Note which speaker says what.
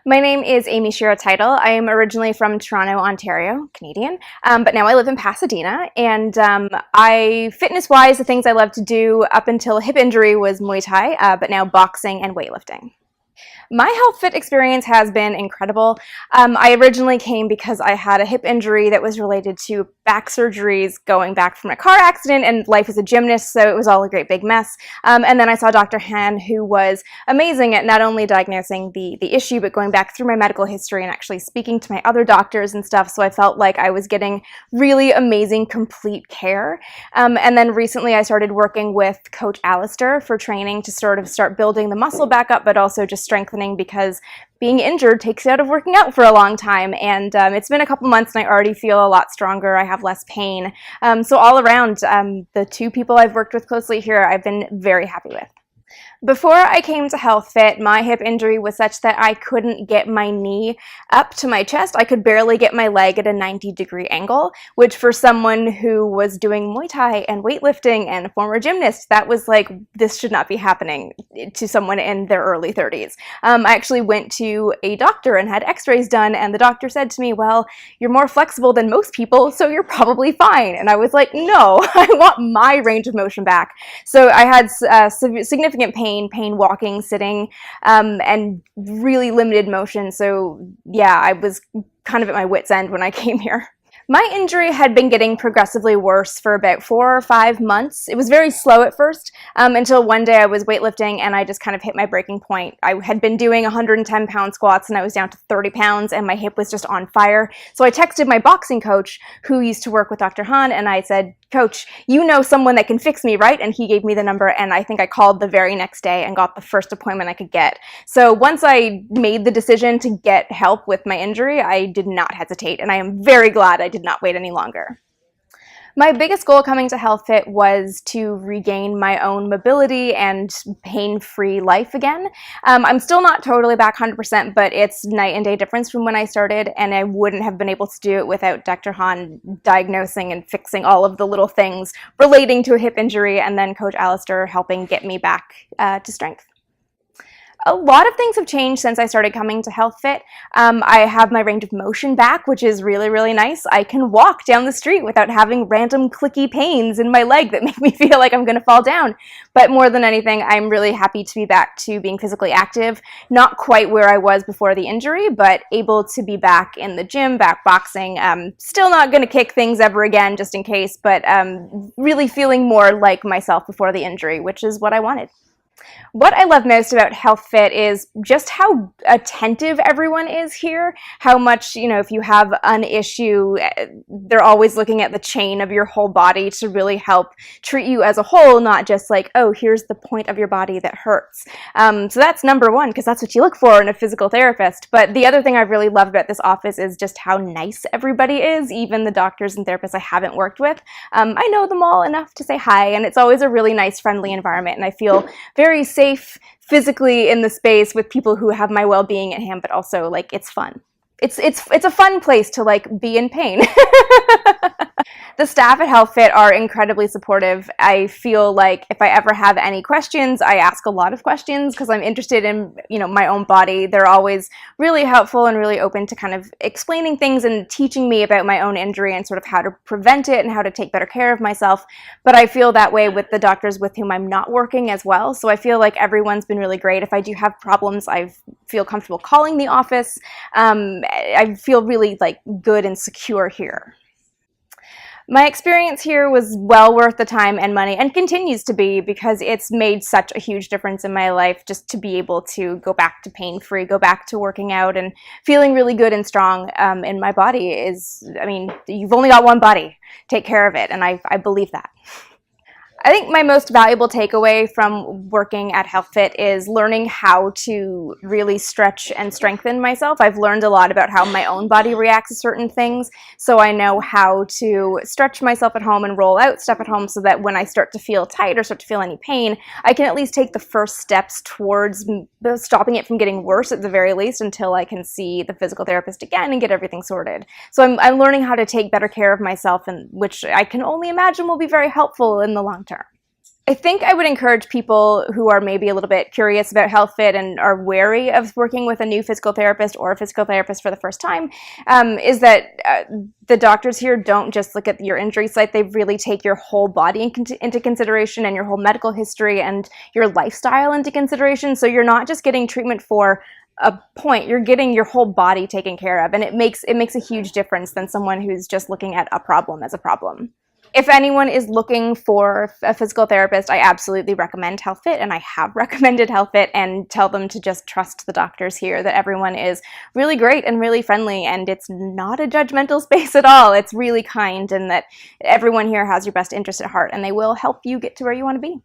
Speaker 1: My name is Amy Shira Title. I am originally from Toronto, Ontario, Canadian, but now I live in Pasadena. And fitness-wise, the things I love to do up until hip injury was Muay Thai, but now boxing and weightlifting. My HealthFit experience has been incredible. I originally came because I had a hip injury that was related to back surgeries going back from a car accident and life as a gymnast, so it was all a great big mess. And then I saw Dr. Han, who was amazing at not only diagnosing the issue, but going back through my medical history and actually speaking to my other doctors and stuff, so I felt like I was getting really amazing, complete care. And then recently I started working with Coach Alistair for training to sort of start building the muscle back up, but also just strengthening because being injured takes you out of working out for a long time, and it's been a couple months and I already feel a lot stronger. I have less pain. So all around, the two people I've worked with closely here, I've been very happy with. Before I came to HealthFit, my hip injury was such that I couldn't get my knee up to my chest. I could barely get my leg at a 90-degree angle, which for someone who was doing Muay Thai and weightlifting and a former gymnast, that was like, this should not be happening to someone in their early 30s. I actually went to a doctor and had x-rays done, and the doctor said to me, well, you're more flexible than most people, so you're probably fine. And I was like, no, I want my range of motion back. So I had significant pain walking, sitting, and really limited motion. So yeah, I was kind of at my wit's end when I came here. My injury had been getting progressively worse for about 4 or 5 months. It was very slow at first, until one day I was weightlifting and I just kind of hit my breaking point. I had been doing 110-pound squats and I was down to 30 pounds and my hip was just on fire. So I texted my boxing coach, who used to work with Dr. Han, and I said, Coach, you know someone that can fix me, right? And he gave me the number, and I think I called the very next day and got the first appointment I could get. So once I made the decision to get help with my injury, I did not hesitate, and I am very glad I did not wait any longer. My biggest goal coming to HealthFit was to regain my own mobility and pain-free life again. I'm still not totally back 100%, but it's night and day difference from when I started, and I wouldn't have been able to do it without Dr. Han diagnosing and fixing all of the little things relating to a hip injury, and then Coach Alistair helping get me back to strength. A lot of things have changed since I started coming to HealthFit. I have my range of motion back, which is really, really nice. I can walk down the street without having random clicky pains in my leg that make me feel like I'm going to fall down. But more than anything, I'm really happy to be back to being physically active. Not quite where I was before the injury, but able to be back in the gym, back boxing. Still not going to kick things ever again, just in case, but really feeling more like myself before the injury, which is what I wanted. What I love most about HealthFit is just how attentive everyone is here, how much, if you have an issue, they're always looking at the chain of your whole body to really help treat you as a whole, not just like, oh, here's the point of your body that hurts. So that's number one, because that's what you look for in a physical therapist. But the other thing I've really loved about this office is just how nice everybody is, even the doctors and therapists I haven't worked with. I know them all enough to say hi, and it's always a really nice, friendly environment, and I feel very safe physically in the space with people who have my well-being at hand, but also like it's fun. It's a fun place to like be in pain. The staff at HealthFit are incredibly supportive. I feel like if I ever have any questions, I ask a lot of questions because I'm interested in, my own body. They're always really helpful and really open to kind of explaining things and teaching me about my own injury and sort of how to prevent it and how to take better care of myself. But I feel that way with the doctors with whom I'm not working as well. So I feel like everyone's been really great. If I do have problems, I feel comfortable calling the office. I feel really like good and secure here. My experience here was well worth the time and money, and continues to be, because it's made such a huge difference in my life just to be able to go back to pain-free, go back to working out and feeling really good and strong in my body you've only got one body. Take care of it, and I believe that. I think my most valuable takeaway from working at HealthFit is learning how to really stretch and strengthen myself. I've learned a lot about how my own body reacts to certain things, so I know how to stretch myself at home and roll out stuff at home so that when I start to feel tight or start to feel any pain, I can at least take the first steps towards stopping it from getting worse at the very least until I can see the physical therapist again and get everything sorted. So I'm learning how to take better care of myself, and which I can only imagine will be very helpful in the long term. I think I would encourage people who are maybe a little bit curious about HealthFit and are wary of working with a new physical therapist or a physical therapist for the first time, is that the doctors here don't just look at your injury site. They really take your whole body into consideration, and your whole medical history and your lifestyle into consideration. So you're not just getting treatment for a point, you're getting your whole body taken care of, and it makes a huge difference than someone who's just looking at a problem as a problem. If anyone is looking for a physical therapist, I absolutely recommend HealthFit, and I have recommended HealthFit, and tell them to just trust the doctors here, that everyone is really great and really friendly, and it's not a judgmental space at all. It's really kind, and that everyone here has your best interest at heart, and they will help you get to where you want to be.